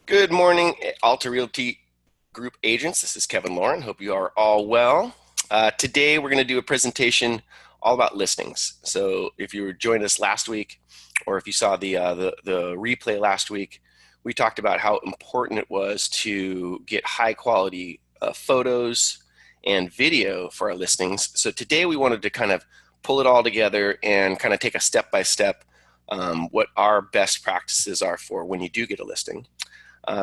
Good morning, Alta Realty Group agents. This is Kevin Lauren. Hope you are all well. Today, we're going to do a presentation all about listings. So, if you joined us last week, or if you saw the replay last week, we talked about how important it was to get high quality photos and video for our listings. So today, we wanted to kind of pull it all together and kind of take a step by step what our best practices are for when you do get a listing.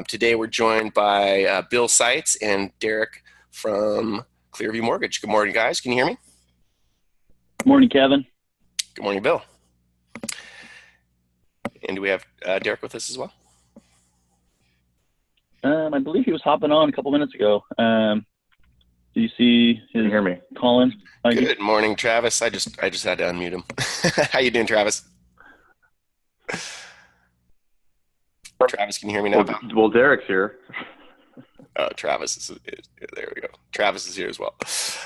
Today we're joined by Bill Seitz and Derek from Clearview Mortgage. Good morning, guys. Can you hear me? Good morning, Kevin. Good morning, Bill. And do we have Derek with us as well? I believe he was hopping on a couple minutes ago. Do you see his? Can you hear me? Colin? Good morning, Travis. I just had to unmute him. How you doing, Travis? Travis, can you hear me now? Well, Derek's here. Oh, Travis is there. We go. Travis is here as well.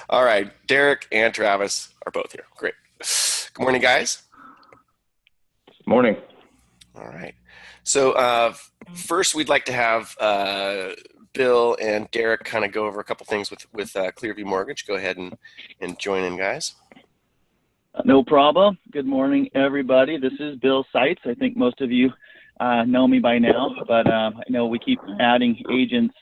All right, Derek and Travis are both here. Great. Good morning, guys. Morning. All right. So first, we'd like to have Bill and Derek kind of go over a couple things with Clearview Mortgage. Go ahead and join in, guys. No problem. Good morning, everybody. This is Bill Seitz. I think most of you know me by now, but I know we keep adding agents.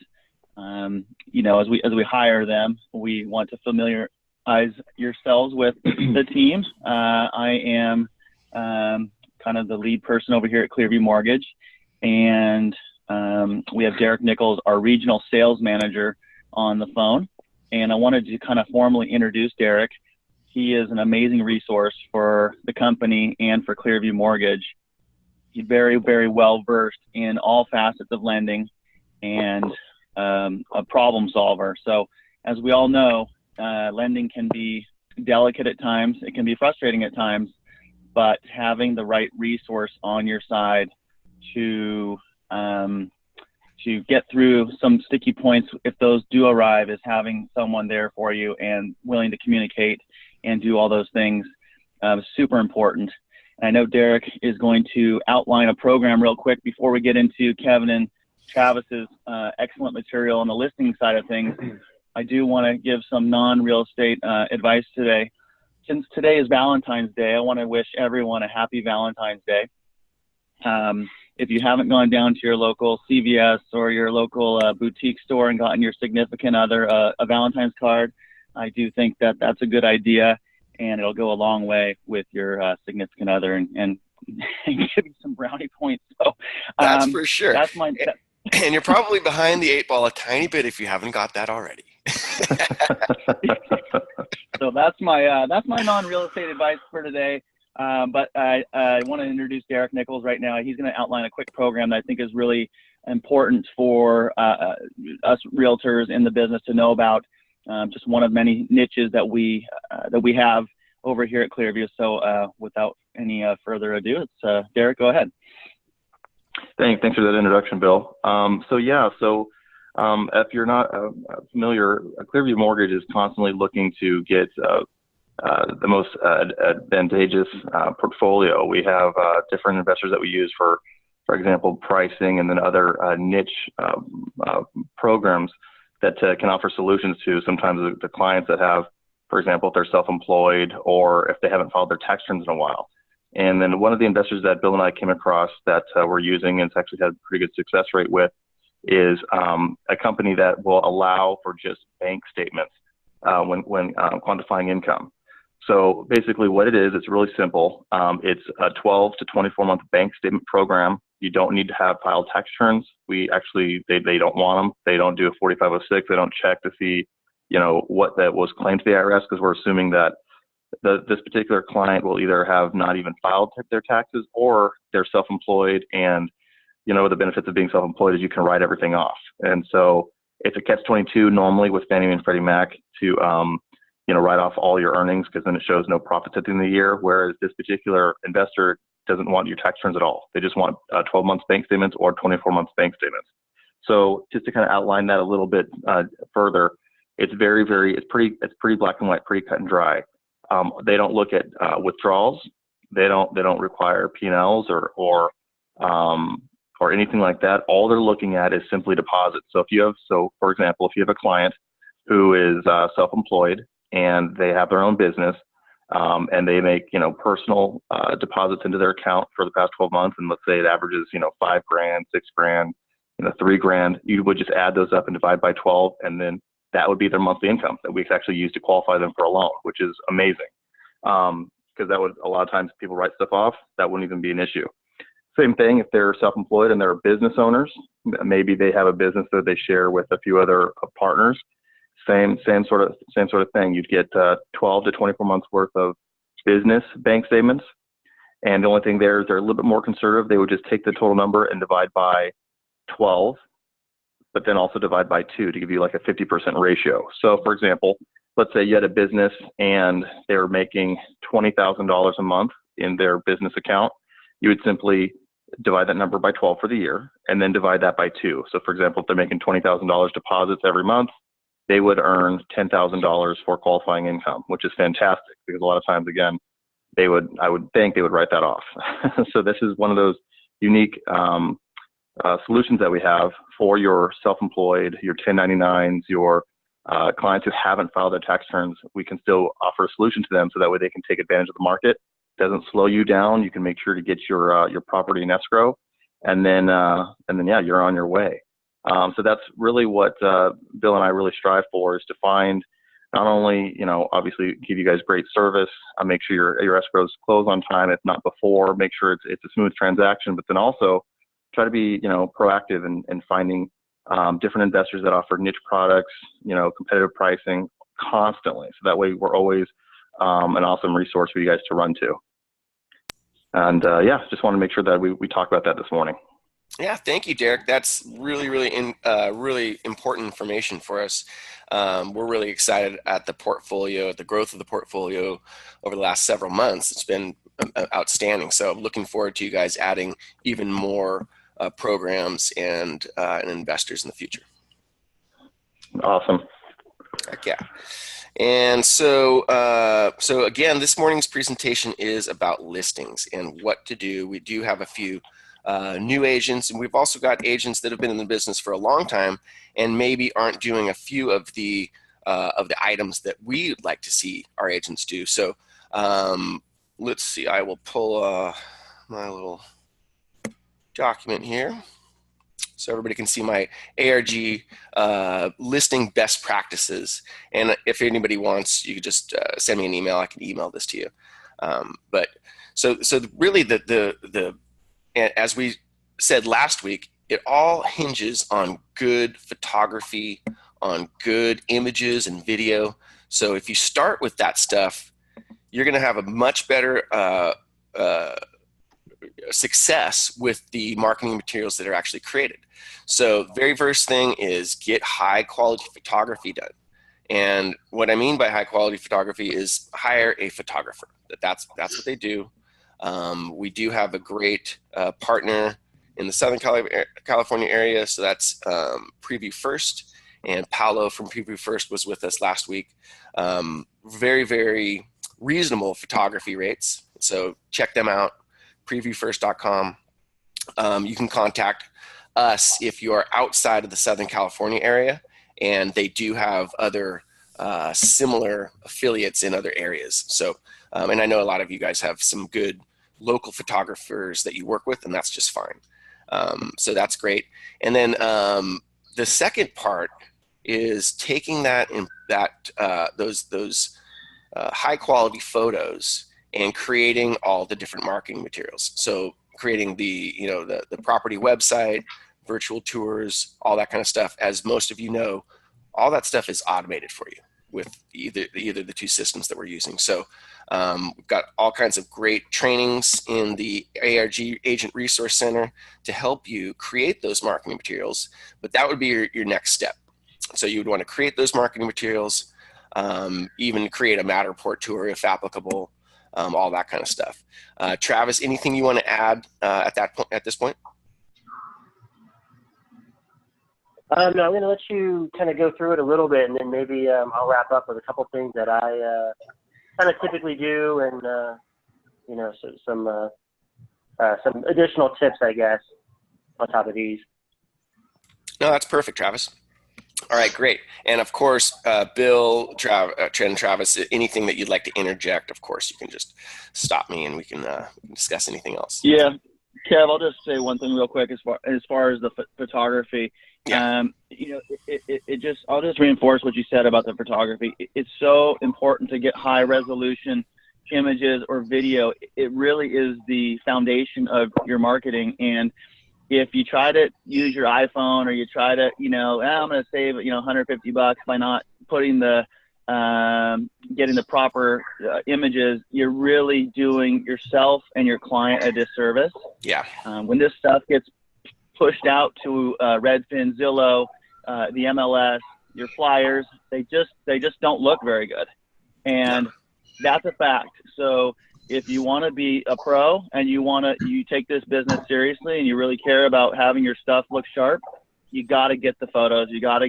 As we hire them, we want to familiarize yourselves with the team. I am kind of the lead person over here at Clearview Mortgage, and we have Derek Nichols, our regional sales manager, on the phone. And I wanted to kind of formally introduce Derek. He is an amazing resource for the company and for Clearview Mortgage. He's very, very well versed in all facets of lending and a problem solver. So as we all know, lending can be delicate at times. It can be frustrating at times, but having the right resource on your side to get through some sticky points, if those do arrive, is having someone there for you and willing to communicate and do all those things. Super important. I know Derek is going to outline a program real quick before we get into Kevin and Travis's excellent material on the listing side of things. I do want to give some non-real estate advice today. Since today is Valentine's Day, I want to wish everyone a happy Valentine's Day. If you haven't gone down to your local CVS or your local boutique store and gotten your significant other a Valentine's card, I do think that that's a good idea. And it'll go a long way with your significant other and give you some brownie points. So that's for sure. That's my. And you're probably behind the 8 ball a tiny bit if you haven't got that already. So that's my non-real estate advice for today. But I want to introduce Derek Nichols right now. He's going to outline a quick program that I think is really important for us realtors in the business to know about. Just one of many niches that we have over here at Clearview. So without any further ado, it's Derek, go ahead. Thanks for that introduction, Bill. If you're not familiar, Clearview Mortgage is constantly looking to get the most advantageous portfolio. We have different investors that we use for example, pricing, and then other niche programs that can offer solutions to sometimes the clients that have, for example, if they're self-employed or if they haven't filed their tax returns in a while. And then one of the investors that Bill and I came across that we're using and it's actually had a pretty good success rate with is a company that will allow for just bank statements when quantifying income. So basically what it is, it's really simple. It's a 12 to 24 month bank statement program. You don't need to have filed tax returns. They don't want them. They don't do a 4506. They don't check to see, what that was claimed to the IRS, because we're assuming that this particular client will either have not even filed their taxes or they're self-employed. And, the benefits of being self-employed is you can write everything off. And so it's a catch-22 normally with Fannie Mae and Freddie Mac to, write off all your earnings, because then it shows no profits at the end of the year. Whereas this particular investor doesn't want your tax returns at all. They just want 12 months bank statements or 24 months bank statements. So just to kind of outline that a little bit further, it's it's pretty black and white, pretty cut and dry. They don't look at withdrawals. They don't require P&Ls or or anything like that. All they're looking at is simply deposits. So for example, if you have a client who is self-employed and they have their own business, and they make, personal deposits into their account for the past 12 months, and let's say it averages, $5,000, $6,000, $3,000, you would just add those up and divide by 12, and then that would be their monthly income that we could actually use to qualify them for a loan, which is amazing. Because that would, a lot of times people write stuff off, that wouldn't even be an issue. Same thing if they're self-employed and they're business owners, maybe they have a business that they share with a few other partners. Same sort of thing. You'd get 12 to 24 months worth of business bank statements, and the only thing there is they're a little bit more conservative. They would just take the total number and divide by 12, but then also divide by 2 to give you like a 50% ratio. So, for example, let's say you had a business and they were making $20,000 a month in their business account. You would simply divide that number by 12 for the year, and then divide that by 2. So, for example, if they're making $20,000 deposits every month, they would earn $10,000 for qualifying income, which is fantastic because a lot of times, again, I would think they would write that off. So this is one of those unique solutions that we have for your self-employed, your 1099s, your clients who haven't filed their tax returns. We can still offer a solution to them so that way they can take advantage of the market. It doesn't slow you down. You can make sure to get your property in escrow, and then yeah, you're on your way. So that's really what Bill and I really strive for, is to find not only, obviously give you guys great service, make sure your escrows close on time, if not before, make sure it's a smooth transaction, but then also try to be, proactive in finding different investors that offer niche products, competitive pricing constantly. So that way we're always an awesome resource for you guys to run to. And yeah, just want to make sure that we talk about that this morning. Yeah, thank you, Derek. That's really, really important information for us. We're really excited at the portfolio, the growth of the portfolio over the last several months. It's been outstanding. So I'm looking forward to you guys adding even more programs and investors in the future. Awesome. Heck yeah. And so again, this morning's presentation is about listings and what to do. We do have a few new agents, and we've also got agents that have been in the business for a long time and maybe aren't doing a few of the items that we'd like to see our agents do. So let's see, I will pull my little document here so everybody can see my ARG listing best practices. And if anybody wants, you could just send me an email. I can email this to you. But so really as we said last week, it all hinges on good photography, on good images and video. So if you start with that stuff, you're going to have a much better success with the marketing materials that are actually created. So the very first thing is get high quality photography done. And what I mean by high quality photography is hire a photographer. That's what they do. We do have a great partner in the Southern California area, so that's Preview First, and Paolo from Preview First was with us last week. Very, very reasonable photography rates, so check them out, previewfirst.com. You can contact us if you are outside of the Southern California area, and they do have other similar affiliates in other areas. So, and I know a lot of you guys have some good local photographers that you work with, and that's just fine. So that's great. And then the second part is taking those high quality photos and creating all the different marketing materials. So creating the property website, virtual tours, all that kind of stuff. As most of you know, all that stuff is automated for you with either the two systems that we're using. So we've got all kinds of great trainings in the ARG Agent Resource Center to help you create those marketing materials, but that would be your next step. So you would want to create those marketing materials, even create a Matterport tour if applicable, all that kind of stuff. Travis, anything you want to add at this point? No, I'm going to let you kind of go through it a little bit, and then maybe I'll wrap up with a couple things that I kind of typically do, and some additional tips, I guess. on top of these. No, that's perfect, Travis. All right, great. And of course, Bill, Trent, Travis, anything that you'd like to interject, of course, you can just stop me and we can discuss anything else. Yeah, Kev, I'll just say one thing real quick as far as the photography. Yeah. I'll just reinforce what you said about the photography. It's so important to get high resolution images or video. It really is the foundation of your marketing. And if you try to use your iPhone, or you try to, I'm going to save, $150 by not putting getting the proper images, you're really doing yourself and your client a disservice. Yeah. When this stuff gets pushed out to Redfin, Zillow, the MLS, your flyers, they just don't look very good. And that's a fact. So if you want to be a pro and you take this business seriously and you really care about having your stuff look sharp, you got to get the photos. You got to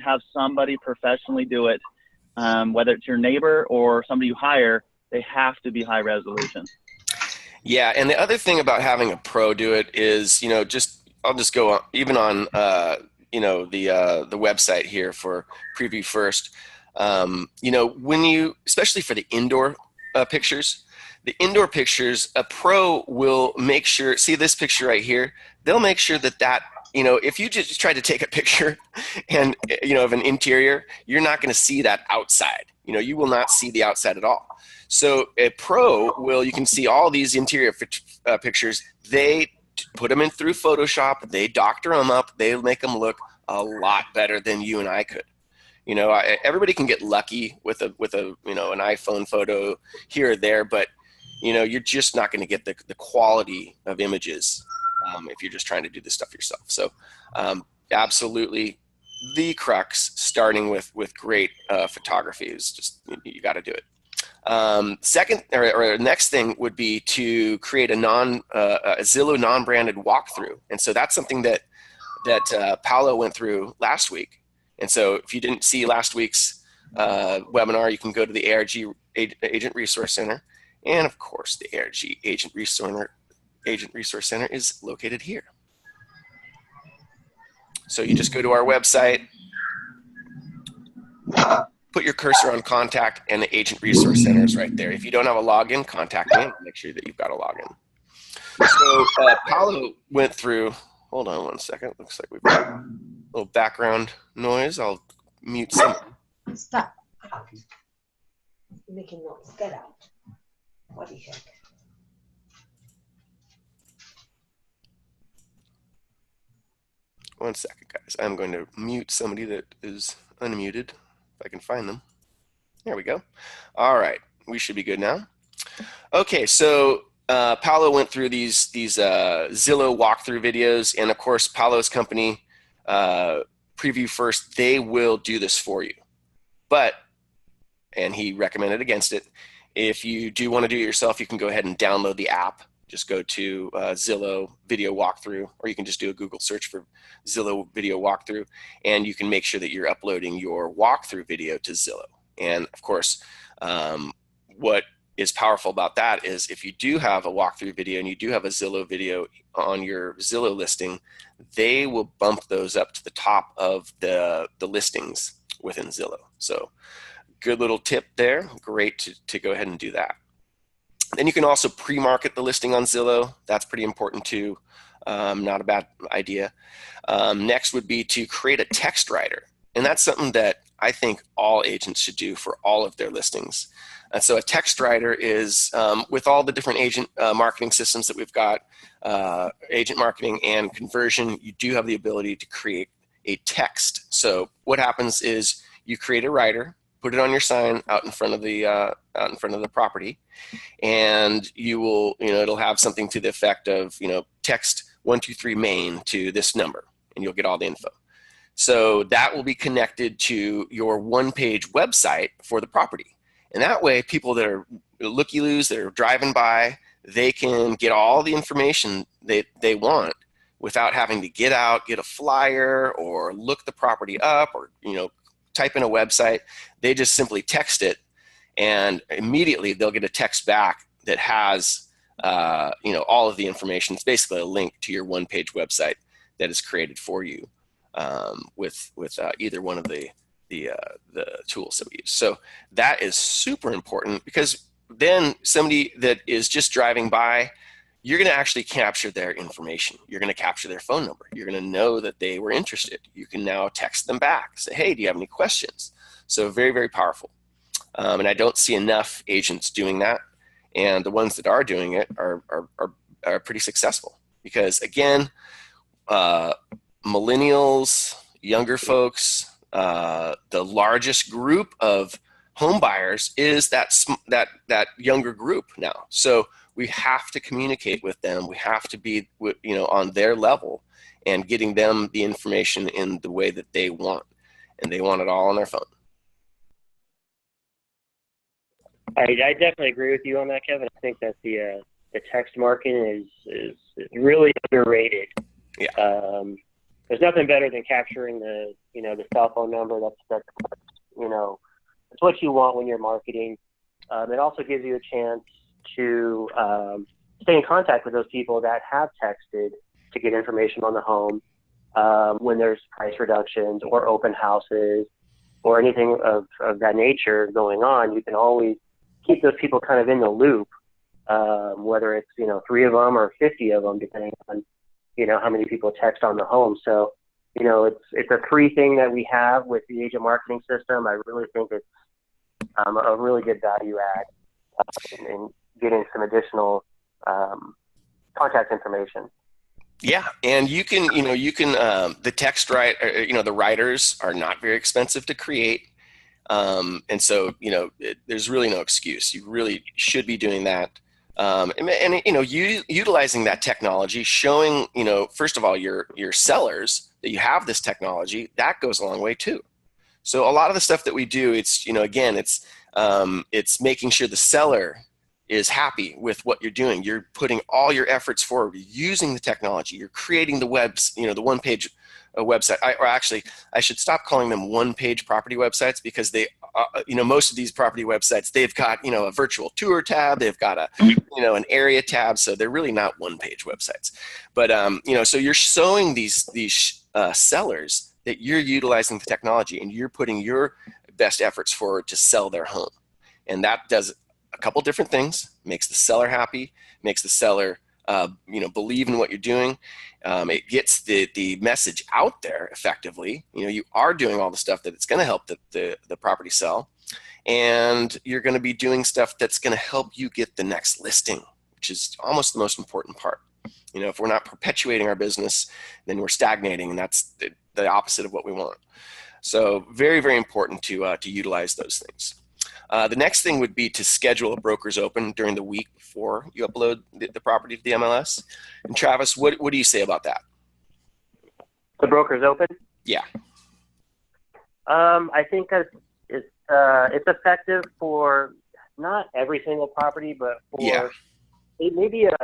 have somebody professionally do it. Whether it's your neighbor or somebody you hire, they have to be high resolution. Yeah. And the other thing about having a pro do it is, I'll just go on, even on, the website here for Preview First. When you, especially for the indoor pictures, a pro will make sure, see this picture right here, they'll make sure that if you just try to take a picture and, of an interior, you're not going to see that outside. You will not see the outside at all. So a pro you can see all these interior pictures. They put them in through Photoshop. They doctor them up. They make them look a lot better than you and I could. Everybody can get lucky with an iPhone photo here or there, but you're just not going to get the quality of images if you're just trying to do this stuff yourself. So absolutely the crux, starting with great photography, is just, you got to do it. Second or next thing would be to create a Zillow non-branded walkthrough. And so that's something that Paolo went through last week. And so if you didn't see last week's webinar, you can go to the ARG Agent Resource Center. And of course, the ARG Agent Resource Center is located here. So you just go to our website, put your cursor on contact, and the Agent Resource Center is right there. If you don't have a login, contact me and make sure that you've got a login. So Paolo went through, hold on one second. Looks like we've got a little background noise. I'll mute some. Stop. You're making noise. Get out. What do you think? One second, guys. I'm going to mute somebody that is unmuted, if I can find them. There we go. All right. We should be good now. Okay, so Paolo went through these Zillow walkthrough videos, and of course, Paolo's company, Preview First, they will do this for you. But, and he recommended against it, if you do want to do it yourself, you can go ahead and download the app. Just go to Zillow Video Walkthrough, or you can just do a Google search for Zillow Video Walkthrough, and you can make sure that you're uploading your walkthrough video to Zillow. And of course, what is powerful about that is if you do have a walkthrough video and you do have a Zillow video on your Zillow listing, they will bump those up to the top of the listings within Zillow. So good little tip there. Great to go ahead and do that. Then you can also pre-market the listing on Zillow. That's pretty important too. Not a bad idea. Next would be to create a text writer. And that's something that I think all agents should do for all of their listings. And so a text writer is, with all the different agent marketing systems that we've got, agent marketing and conversion, you do have the ability to create a text. So what happens is you create a writer, put it on your sign out in front of the property, and you will, it'll have something to the effect of, text 123 Main to this number, and you'll get all the info. So that will be connected to your one-page website for the property. And that way, people that are looky-loos, that are driving by, they can get all the information they want without having to get out, get a flyer, or look the property up, or type in a website. They just simply text it, and immediately they'll get a text back that has all of the information. It's basically a link to your one-page website that is created for you with either one of the tools that we use. So that is super important, because then somebody that is just driving by, you're going to actually capture their information. You're going to capture their phone number. You're going to know that they were interested. You can now text them back, say, hey, do you have any questions? So very, very powerful. And I don't see enough agents doing that. And the ones that are doing it are pretty successful, because again, millennials, younger folks, the largest group of home buyers is that younger group now. So we have to communicate with them. We have to be, on their level and getting them the information in the way that they want, and they want it all on their phone. I definitely agree with you on that, Kevin. I think that the text marketing is really underrated. Yeah. There's nothing better than capturing the cell phone number. That's it's what you want when you're marketing. It also gives you a chance to stay in contact with those people that have texted to get information on the home when there's price reductions or open houses or anything of that nature going on. You can always keep those people kind of in the loop, whether it's 3 of them or 50 of them, depending on how many people text on the home. So it's a free thing that we have with the agent marketing system. I really think it's a really good value add in getting some additional contact information. Yeah, and you can the text the writers are not very expensive to create, and so there's really no excuse. You really should be doing that, utilizing that technology, showing first of all your sellers that you have this technology. That goes a long way too. So a lot of the stuff that we do, it's it's making sure the seller is happy with what you're doing. You're putting all your efforts forward, using the technology. You're creating the webs, the one-page website. I should stop calling them one-page property websites, because they, most of these property websites, they've got a virtual tour tab, they've got an area tab, so they're really not one-page websites. But so you're showing these sellers that you're utilizing the technology and you're putting your best efforts forward to sell their home, and that does a couple different things. Makes the seller happy, makes the seller believe in what you're doing. It gets the message out there effectively. You are doing all the stuff that it's going to help the property sell, and you're going to be doing stuff that's going to help you get the next listing, which is almost the most important part. If we're not perpetuating our business, then we're stagnating, and that's the opposite of what we want. So very, very important to utilize those things. The next thing would be to schedule a broker's open during the week before you upload the property to the MLS. And Travis, what do you say about that? The broker's open? Yeah. I think that it's effective for not every single property, but for maybe a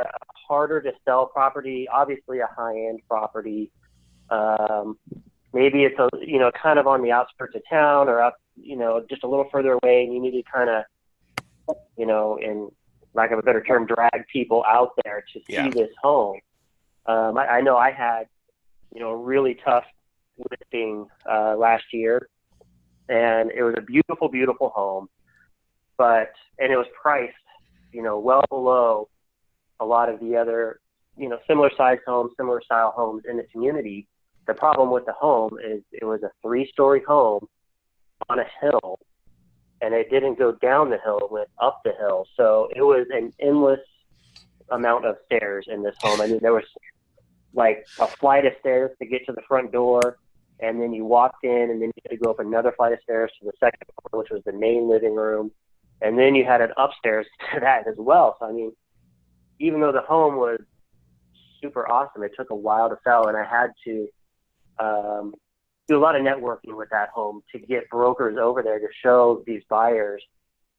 harder to sell property, obviously a high-end property. Maybe it's kind of on the outskirts of town, or up just a little further away, and you need to kind of in lack of a better term, drag people out there to see this home. I know I had a really tough listing last year, and it was a beautiful, beautiful home, and it was priced well below a lot of the other similar size homes, similar style homes in the community. The problem with the home is it was a 3-story home on a hill, and it didn't go down the hill, it went up the hill. So it was an endless amount of stairs in this home. I mean, there was like a flight of stairs to get to the front door, and then you walked in, and then you had to go up another flight of stairs to the second floor, which was the main living room, and then you had an upstairs to that as well. So I mean, even though the home was super awesome, it took a while to sell, and I had to do a lot of networking with that home to get brokers over there to show these buyers,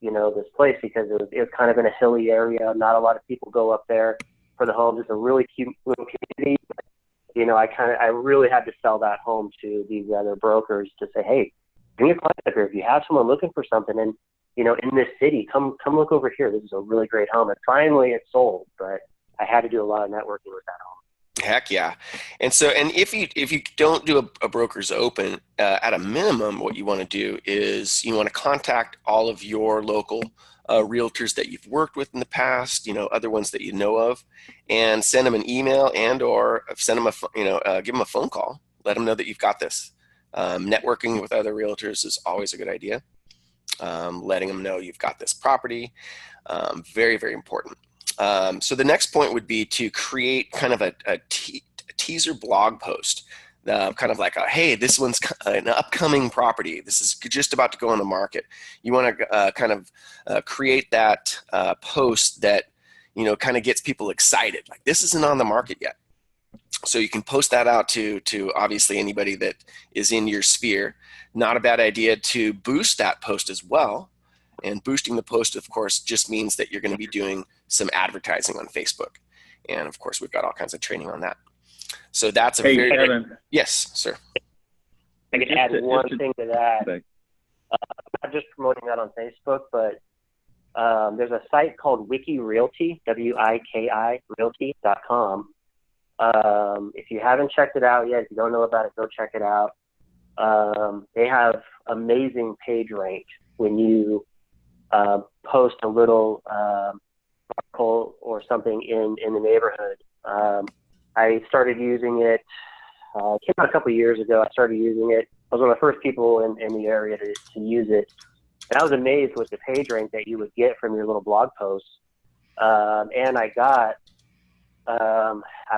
this place, because it was kind of in a hilly area. Not a lot of people go up there for the homes. It's a really cute little community. I really had to sell that home to these other brokers to say, hey, bring your clients up here. If you have someone looking for something, and in this city, come look over here. This is a really great home. And finally it sold, but I had to do a lot of networking with that home. Heck yeah. And so, and if you don't do a broker's open, at a minimum, what you want to do is you want to contact all of your local realtors that you've worked with in the past, other ones that you know of, and send them an email and or send them give them a phone call. Let them know that you've got this. Networking with other realtors is always a good idea. Letting them know you've got this property, very, very important. So the next point would be to create kind of a teaser blog post, kind of like, hey, this one's an upcoming property. This is just about to go on the market. You want to kind of create that post that, kind of gets people excited. Like, this isn't on the market yet. So you can post that out to obviously anybody that is in your sphere. Not a bad idea to boost that post as well. And boosting the post, of course, just means that you're going to be doing some advertising on Facebook. And of course, we've got all kinds of training on that. So that's a very, Kevin. Yes, sir. I can add one thing to that. Not just promoting that on Facebook, but there's a site called Wiki Realty, WIKI Realty.com. If you haven't checked it out yet, if you don't know about it, go check it out. They have amazing page rank when you post a little article or something in the neighborhood. I started using it, came out a couple of years ago. I started using it. I was one of the first people in the area to use it. And I was amazed with the page rank that you would get from your little blog posts. And I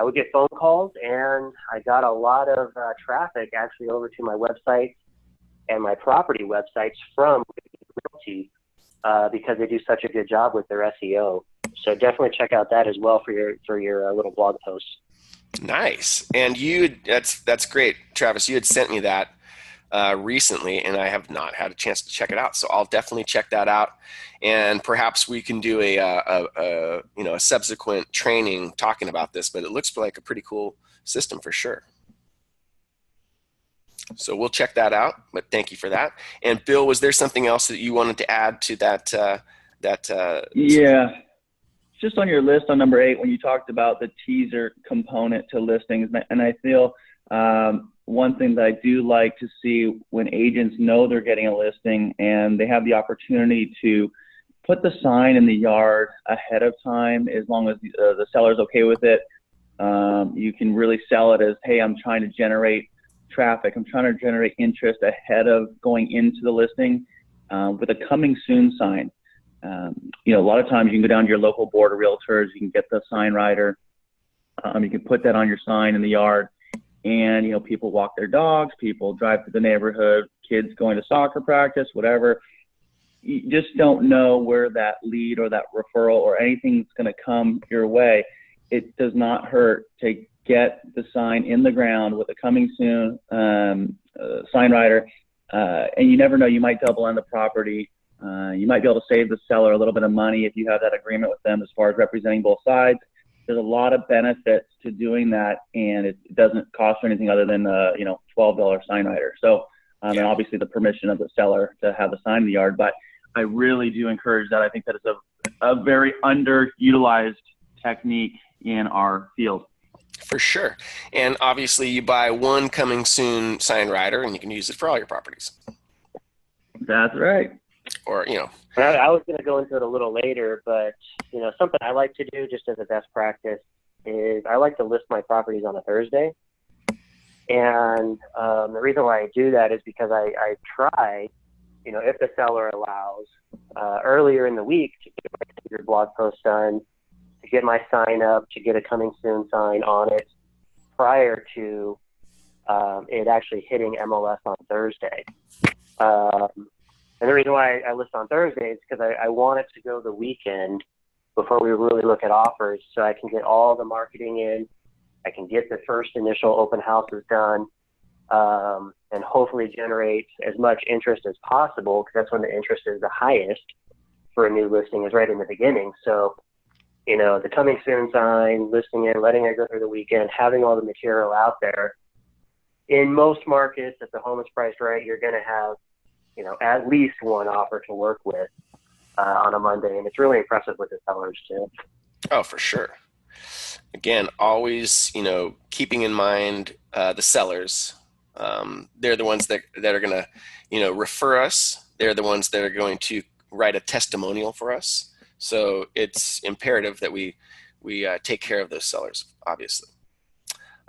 would get phone calls, and I got a lot of traffic actually over to my website and my property websites from Realty because they do such a good job with their SEO. So definitely check out that as well for your little blog posts. Nice. And that's great, Travis. You had sent me that recently, and I have not had a chance to check it out. So I'll definitely check that out, and perhaps we can do a subsequent training talking about this. But it looks like a pretty cool system for sure. So we'll check that out. But thank you for that. And Bill, was there something else that you wanted to add to that? Yeah. Just on your list on number 8, when you talked about the teaser component to listings, and I feel one thing that I do like to see when agents know they're getting a listing and they have the opportunity to put the sign in the yard ahead of time, as long as the seller's okay with it, you can really sell it as, hey, I'm trying to generate traffic. I'm trying to generate interest ahead of going into the listing with a coming soon sign. A lot of times you can go down to your local board of realtors, you can get the sign writer, you can put that on your sign in the yard, and people walk their dogs, people drive through the neighborhood, kids going to soccer practice, whatever. You just don't know where that lead or that referral or anything's going to come your way. It does not hurt to get the sign in the ground with a coming soon sign writer, and you never know, you might double on the property. You might be able to save the seller a little bit of money if you have that agreement with them as far as representing both sides. There's a lot of benefits to doing that, and it doesn't cost you anything other than $12 sign writer. So, and obviously the permission of the seller to have the sign in the yard. But I really do encourage that. I think that it's a very underutilized technique in our field. For sure. And obviously you buy one coming soon sign writer, and you can use it for all your properties. That's right. Or, I was going to go into it a little later, but, something I like to do just as a best practice is I like to list my properties on a Thursday. And the reason why I do that is because I try, if the seller allows, earlier in the week to get your blog post done, to get my sign up, to get a coming soon sign on it prior to it actually hitting MLS on Thursday. And the reason why I list on Thursday is because I want it to go the weekend before we really look at offers, so I can get all the marketing in, I can get the first initial open houses done, and hopefully generate as much interest as possible, because that's when the interest is the highest for a new listing, is right in the beginning. So, the coming soon sign, listing it, letting it go through the weekend, having all the material out there. In most markets, if the home is priced right, you're going to have at least one offer to work with. on a Monday, and it's really impressive with the sellers too. Oh, for sure. Again, always, keeping in mind the sellers. They're the ones that are going to, refer us. They're the ones that are going to write a testimonial for us. So it's imperative that we take care of those sellers, obviously.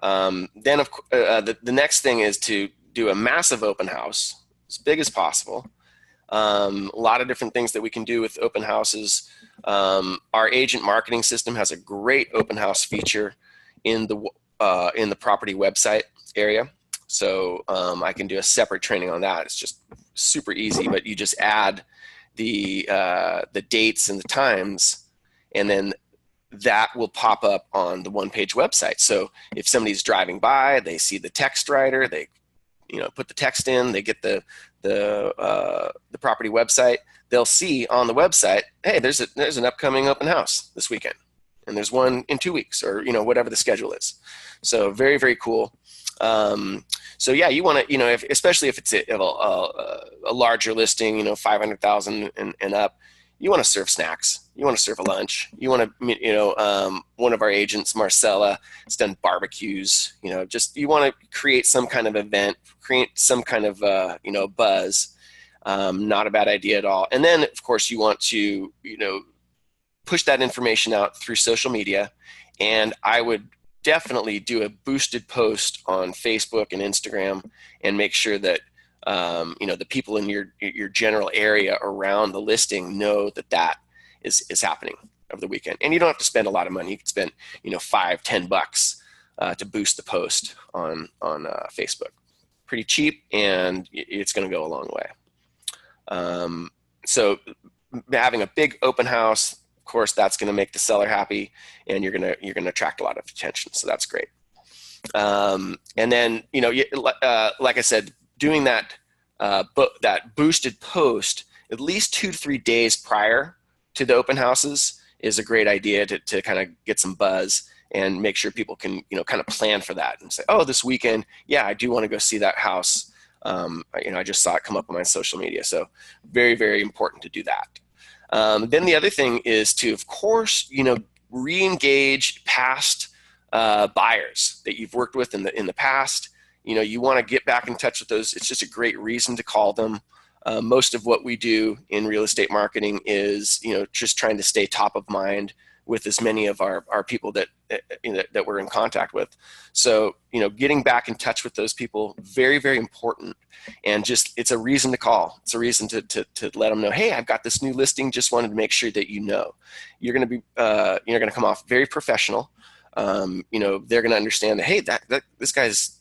Then, the next thing is to do a massive open house, as big as possible. A lot of different things that we can do with open houses. Our agent marketing system has a great open house feature in the property website area. So I can do a separate training on that. It's just super easy, but you just add the dates and the times, and then that will pop up on the one-page website. So if somebody's driving by, they see the text writer, they put the text in, they get the property website, they'll see on the website, hey, there's an upcoming open house this weekend, and there's one in 2 weeks, or whatever the schedule is. So very, very cool. So yeah, you want to, especially if it's a larger listing, 500,000 and up, you want to serve snacks. You want to serve a lunch. You want to, one of our agents, Marcella, has done barbecues. You want to create some kind of event, create some kind of, buzz. Not a bad idea at all. And then, of course, you want to, push that information out through social media. And I would definitely do a boosted post on Facebook and Instagram, and make sure that the people in your general area around the listing know that is happening over the weekend. And you don't have to spend a lot of money. You can spend $5-10 to boost the post on Facebook. Pretty cheap, and it's going to go a long way. So having a big open house, of course, that's going to make the seller happy, and you're going to attract a lot of attention. So that's great. And then like I said, doing that boosted post at least 2 to 3 days prior to the open houses is a great idea to kind of get some buzz and make sure people can kind of plan for that and say, oh, this weekend, yeah, I do want to go see that house. I just saw it come up on my social media. So very, very important to do that. Then the other thing is to, of course, re-engage past buyers that you've worked with in the past. You want to get back in touch with those. It's just a great reason to call them. Most of what we do in real estate marketing is, just trying to stay top of mind with as many of our people that we're in contact with. So, getting back in touch with those people, very, very important. And it's a reason to call. It's a reason to let them know, hey, I've got this new listing. Just wanted to make sure that you're going to be, you're going to come off very professional. They're going to understand that, hey, that this guy's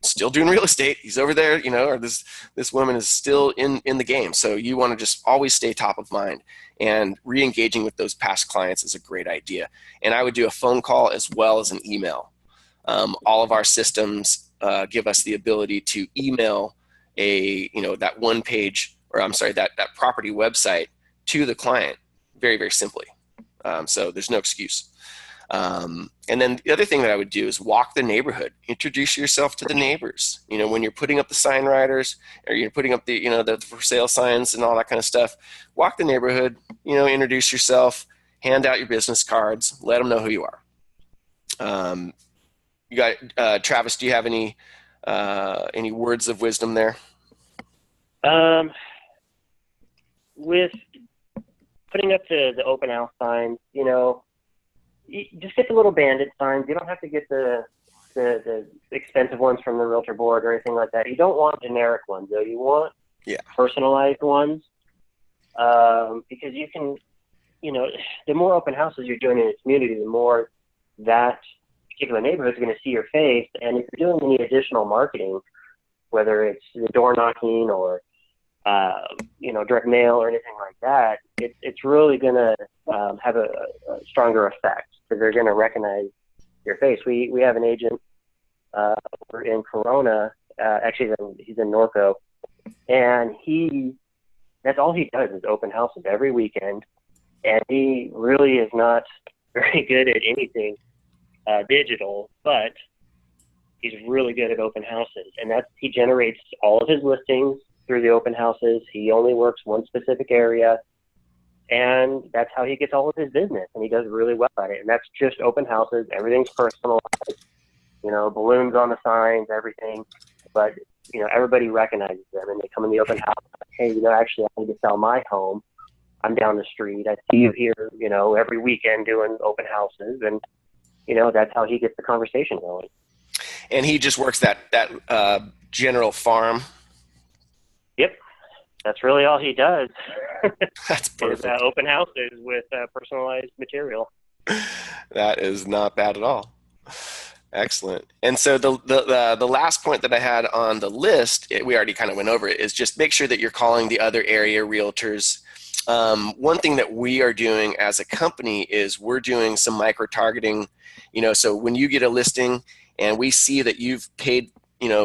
still doing real estate. He's over there, or this woman is still in the game. So you want to just always stay top of mind, and re-engaging with those past clients is a great idea. And I would do a phone call as well as an email. All of our systems give us the ability to email that one page, or I'm sorry, that property website to the client very, very simply. So there's no excuse. And then the other thing that I would do is walk the neighborhood, introduce yourself to the neighbors. When you're putting up the sign riders, or you're putting up the for sale signs and all that kind of stuff, walk the neighborhood, introduce yourself, hand out your business cards, let them know who you are. You got, Travis, do you have any words of wisdom there? With putting up the open house signs, you just get the little bandit signs. You don't have to get the expensive ones from the realtor board or anything like that. You don't want generic ones, though. You want personalized ones, because you can, the more open houses you're doing in a community, the more that particular neighborhood is going to see your face. And if you're doing any additional marketing, whether it's the door knocking or direct mail or anything like that, it's really going to have a stronger effect, because they're going to recognize your face. We have an agent over in Corona, actually he's in Norco, and that's all he does is open houses every weekend, and he really is not very good at anything digital, but he's really good at open houses, and he generates all of his listings through the open houses. He only works one specific area, And that's how he gets all of his business, and he does really well at it. And that's just open houses. Everything's personalized, balloons on the signs, everything. But, everybody recognizes them, and they come in the open house. Hey, actually, I need to sell my home. I'm down the street. I see you here, every weekend doing open houses. And, that's how he gets the conversation going. And he just works that general farm. Yep. That's really all he does. That's perfect. Is, open houses with personalized material. That is not bad at all. Excellent. And so the last point that I had on the list, we already kind of went over it, is just make sure that you're calling the other area realtors. One thing that we are doing as a company is we're doing some micro-targeting. So when you get a listing and we see that you've paid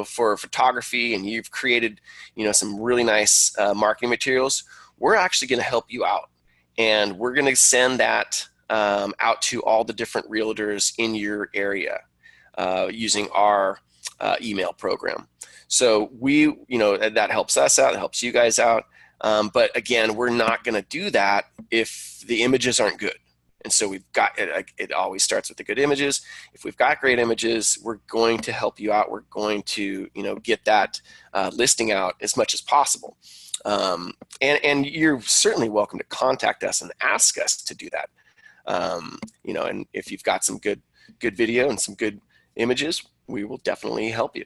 for photography and you've created some really nice marketing materials, we're actually going to help you out, and we're going to send that out to all the different realtors in your area using our email program. So that helps us out, it helps you guys out. But again, we're not going to do that if the images aren't good. And so it always starts with the good images. If we've got great images, we're going to help you out. We're going to, get that listing out as much as possible. And you're certainly welcome to contact us and ask us to do that. And if you've got some good video and some good images, we will definitely help you.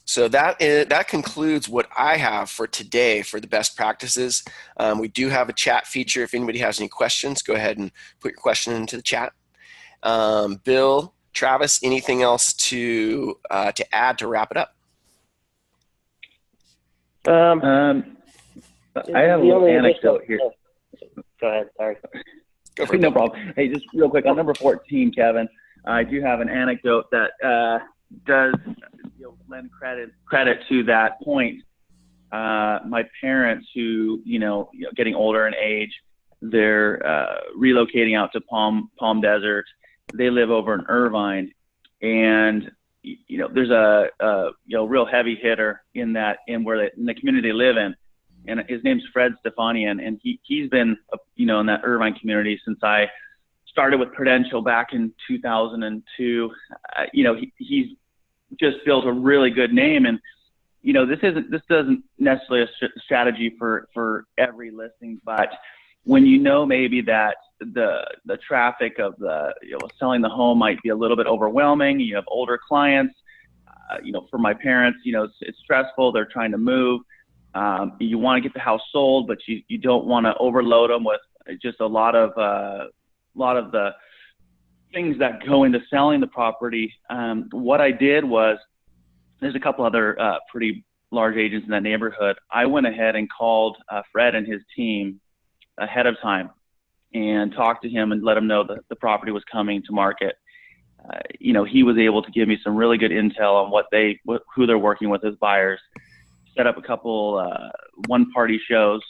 So that concludes what I have for today for the best practices. We do have a chat feature. If anybody has any questions, go ahead and put your question into the chat. Bill, Travis, anything else to add to wrap it up? I have a little anecdote here. Go ahead. Sorry. Go for it. No problem. Hey, just real quick on number 14, Kevin. I do have an anecdote that does lend credit to that point. My parents, who getting older in age, they're relocating out to Palm Desert. They live over in Irvine, and there's a real heavy hitter in the community they live in, and his name's Fred Stefanian, and he's been in that Irvine community since I started with Prudential back in 2002. He's just built a really good name, and this doesn't necessarily a strategy for every listing, but when maybe that the traffic of selling the home might be a little bit overwhelming, you have older clients, for my parents, it's stressful, they're trying to move, you want to get the house sold, but you don't want to overload them with just a lot of the things that go into selling the property. What I did was, there's a couple other pretty large agents in that neighborhood. I went ahead and called Fred and his team ahead of time and talked to him and let him know that the property was coming to market. He was able to give me some really good intel on who they're working with as buyers, set up a couple one-party shows,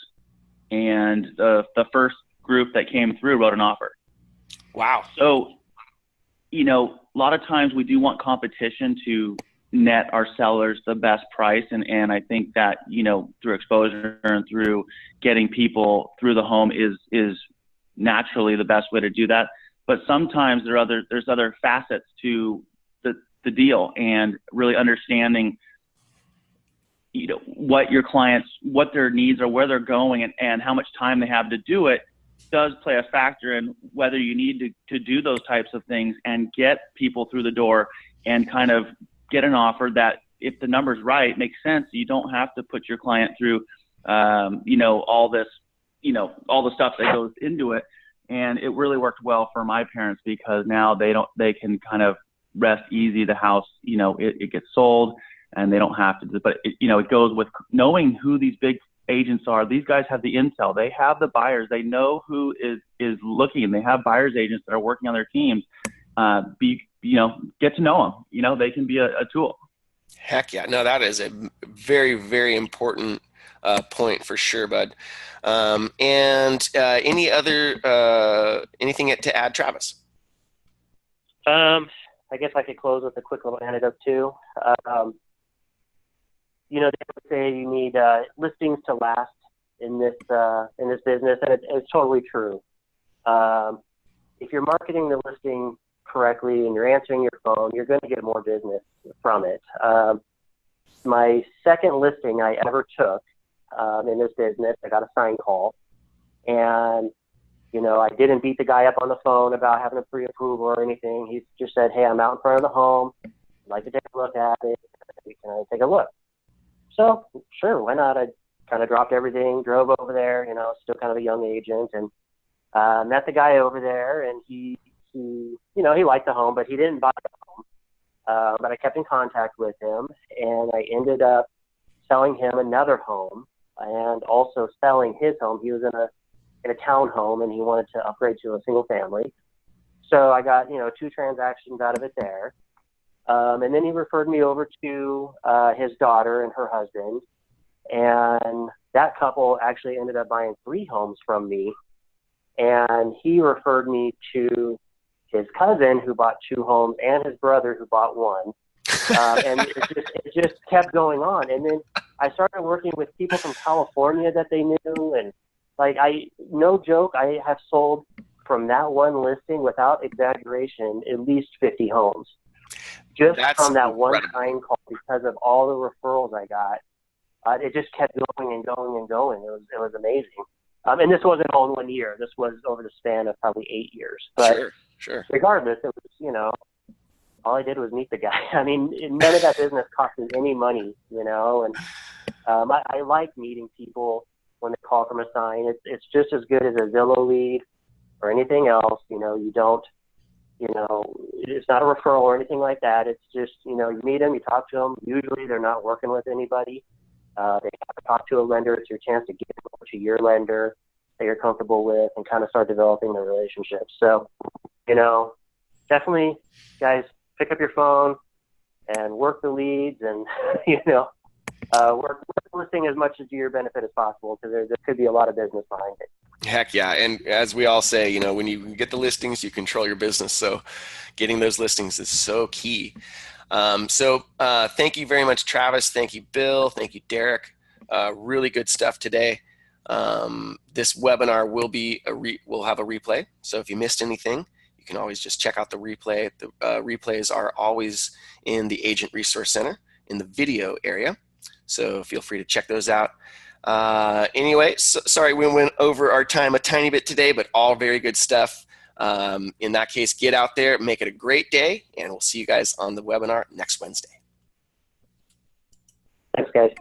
and the first group that came through wrote an offer. Wow. So, a lot of times we do want competition to net our sellers the best price. And I think that, through exposure and through getting people through the home is naturally the best way to do that. But sometimes there's other facets to the deal, and really understanding, what your clients, what their needs are, where they're going, and how much time they have to do it does play a factor in whether you need to do those types of things and get people through the door and kind of get an offer that, if the number's right, makes sense. You don't have to put your client through, all this, all the stuff that goes into it. And it really worked well for my parents, because now they can kind of rest easy. The house, it gets sold, and they don't have to, but it goes with knowing who these big agents are. These guys have the intel. They have the buyers. They know who is looking, and they have buyers agents that are working on their teams. Get to know them. They can be a tool. Heck yeah. No, that is a very, very important point for sure, bud. And any other anything to add, Travis? I guess I could close with a quick little anecdote too. They would say you need listings to last in this business, and it's totally true. If you're marketing the listing correctly and you're answering your phone, you're going to get more business from it. My second listing I ever took in this business, I got a sign call, and I didn't beat the guy up on the phone about having a pre-approval or anything. He just said, "Hey, I'm out in front of the home. I'd like to take a look at it. Can I take a look?" So sure, why not? I kind of dropped everything, drove over there. Still kind of a young agent, and met the guy over there, and he liked the home, but he didn't buy the home. But I kept in contact with him, and I ended up selling him another home and also selling his home. He was in a townhome, and he wanted to upgrade to a single family. So I got, 2 transactions out of it there. And then he referred me over to his daughter and her husband. And that couple actually ended up buying 3 homes from me. And he referred me to his cousin who bought 2 homes and his brother who bought 1. And it just kept going on. And then I started working with people from California that they knew. And no joke, I have sold from that one listing, without exaggeration, at least 50 homes. Just from that one sign call, because of all the referrals I got. It just kept going and going and going. It was amazing. And this wasn't all in 1 year. This was over the span of probably 8 years. But sure. Regardless, it was, all I did was meet the guy. I mean, none of that business cost me any money, and I like meeting people when they call from a sign. It's just as good as a Zillow lead or anything else. You don't, it's not a referral or anything like that. It's just, you meet them, you talk to them. Usually they're not working with anybody. They have to talk to a lender. It's your chance to get over to your lender that you're comfortable with and kind of start developing the relationship. So, definitely, guys, pick up your phone and work the leads and, work listing as much to your benefit as possible, because there could be a lot of business behind it. Heck yeah. And as we all say, when you get the listings, you control your business. So getting those listings is so key. Thank you very much, Travis. Thank you, Bill. Thank you, Derek. Really good stuff today. This webinar will have a replay. So if you missed anything, you can always just check out the replay. The replays are always in the Agent Resource Center in the video area. So feel free to check those out. Anyway, sorry we went over our time a tiny bit today, but all very good stuff. In that case, get out there, make it a great day, and we'll see you guys on the webinar next Wednesday. Thanks, guys.